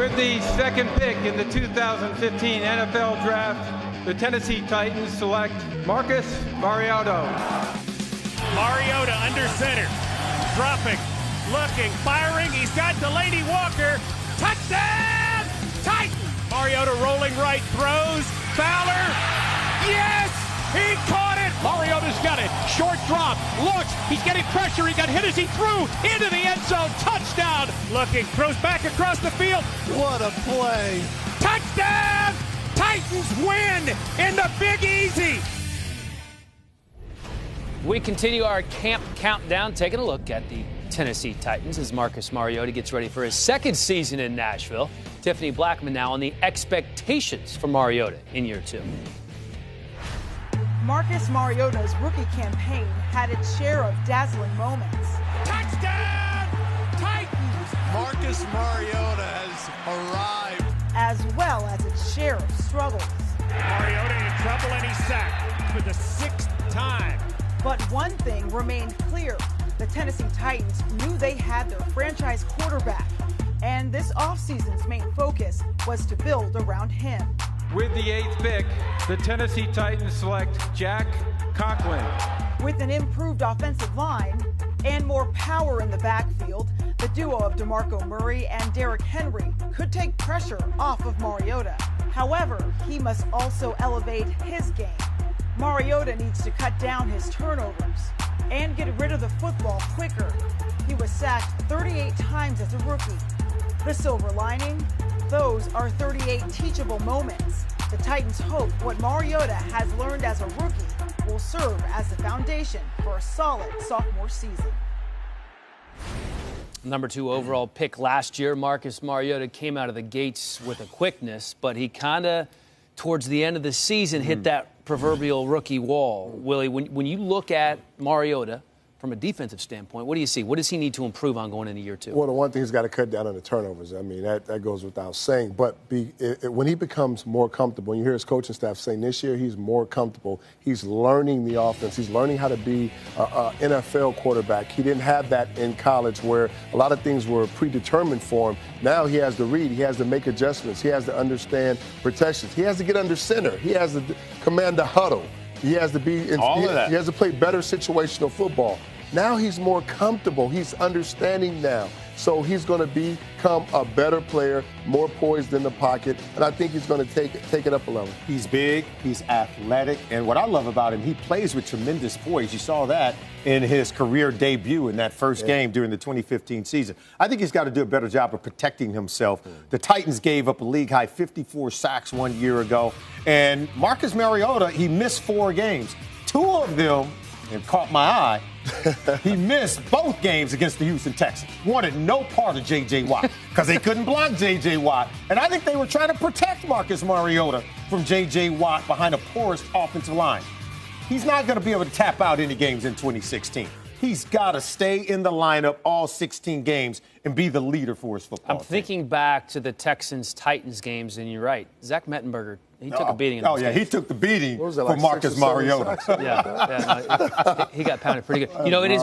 With the second pick in the 2015 NFL Draft, the Tennessee Titans select Marcus Mariota. Mariota under center, dropping, looking, firing. He's got Delaney Walker. Touchdown! Titans! Mariota rolling right, throws. Fowler. Yes! He caught it! Mariota's got it. Short drop. Looks. He's getting pressure. He got hit as he threw into the end zone. Touchdown! Looking. Throws back across the field. What a play. Touchdown! Titans win in the Big Easy. We continue our camp countdown, taking a look at the Tennessee Titans as Marcus Mariota gets ready for his second season in Nashville. Tiffany Blackman now on the expectations for Mariota in year two. Marcus Mariota's rookie campaign had its share of dazzling moments. Touchdown! Titans! Marcus Mariota has arrived. As well as its share of struggles. Mariota in trouble and he's sacked for the sixth time. But one thing remained clear. The Tennessee Titans knew they had their franchise quarterback. And this offseason's main focus was to build around him. With the 8th pick, the Tennessee Titans select Jack Conklin. With an improved offensive line and more power in the backfield, the duo of DeMarco Murray and Derrick Henry could take pressure off of Mariota. However, he must also elevate his game. Mariota needs to cut down his turnovers and get rid of the football quicker. He was sacked 38 times as a rookie. The silver lining? Those are 38 teachable moments. The Titans hope what Mariota has learned as a rookie will serve as the foundation for a solid sophomore season. Number 2 overall pick last year, Marcus Mariota came out of the gates with a quickness, but he kind of, towards the end of the season, hit that proverbial rookie wall. Willie, when you look at Mariota from a defensive standpoint, what do you see? What does he need to improve on going into year two? Well, the one thing he's got to cut down on the turnovers. I mean, that goes without saying. But when he becomes more comfortable, and you hear his coaching staff saying this year he's more comfortable, he's learning the offense. He's learning how to be an NFL quarterback. He didn't have that in college where a lot of things were predetermined for him. Now he has to read. He has to make adjustments. He has to understand protections. He has to get under center. He has to command the huddle. He has to be in, all of that. He has to play better situational football. Now he's more comfortable. He's understanding now. So he's going to become a better player, more poised in the pocket, and I think he's going to take it up a level. He's big, he's athletic, and what I love about him, he plays with tremendous poise. You saw that in his career debut in that first game during the 2015 season. I think he's got to do a better job of protecting himself. The Titans gave up a league-high 54 sacks 1 year ago, and Marcus Mariota, he missed 4 games. 2 of them, and caught my eye, he missed both games against the Houston Texans. Wanted no part of J.J. Watt because they couldn't block J.J. Watt. And I think they were trying to protect Marcus Mariota from J.J. Watt behind a porous offensive line. He's not going to be able to tap out any games in 2016. He's got to stay in the lineup all 16 games and be the leader for his football team. Thinking back to the Texans-Titans games, and you're right. Zach Mettenberger, he took a beating in those games. He took the beating What was that, for like Marcus 6 or 7 Mariota. sacks? He got pounded pretty good. You know, it is